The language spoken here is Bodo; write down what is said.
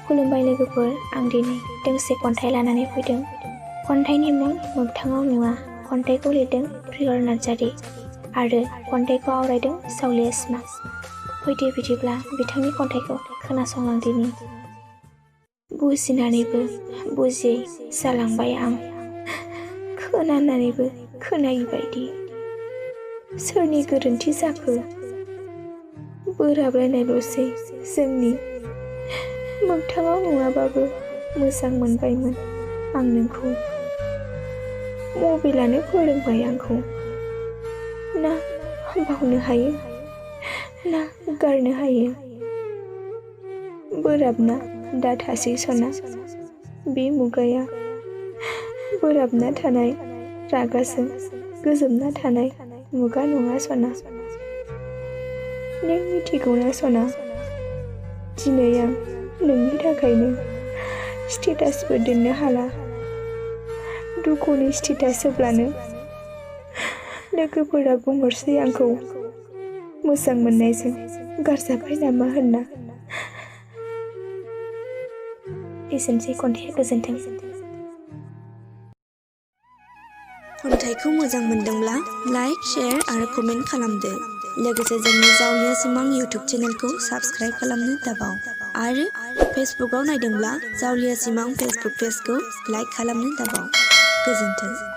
खुलुमबाय लोगोफोर, आं दिनै दोंसे खन्थाइ लानानै फैदों। खन्थाइनि मुं मोगथाङाव नुवा। खन्थाइखौ लिरदों प्रियर नार्जारी आरो खन्थाइखौ आवरायदों जावलिया सिमां। फैदो बिदिब्ला बिथांनि खन्थाइखौ खोनासंलांदिनि। बुजिनानैबो बुजियै जालांबाय आं, खोनानानैबो खोनायै बायदि। सोरनि गोरोन्थि जाखो? बोराबलायनायल'सै जोंनि। मोगथाङाव नुवाबाबो मोजां मोनबायमोन आं नोंखौ। मबाइलानो फोरोंबाय आंखौ। ना बावनो हायो, ना गारनो हायो। बोराबना दा थासै सना बे मुगाया। बोराबना थानाय रागाजों गोजोमना थानाय मुगा नङा सना। नों मिथिगौना सना, दिनै आं नोंनि थाखायनो स्टेटासबो दोननो हाला। दुखुनि स्टेटास होब्लानो लोगोफोरा बुंहरसै आंखौ मोजां मोननायजों गारजाबाय नामा होनना। एसेनोसै खन्थाइया, गोजोन्थों। खन्थाइखौ मोजां मोनदोंब्ला लाइक, शेयार आरो कमेन्ट खालामदो। लोगोसे जोंनि जावलिया सिमां इउटुब चेनेलखौ साबस्क्राइब खालामनो दाबाव। आरो फेसबुकआव नायदोंब्ला जावलिया सिमां फेसबुक पेजखौ लाइक खालामनो दाबाव। गोजोन्थों।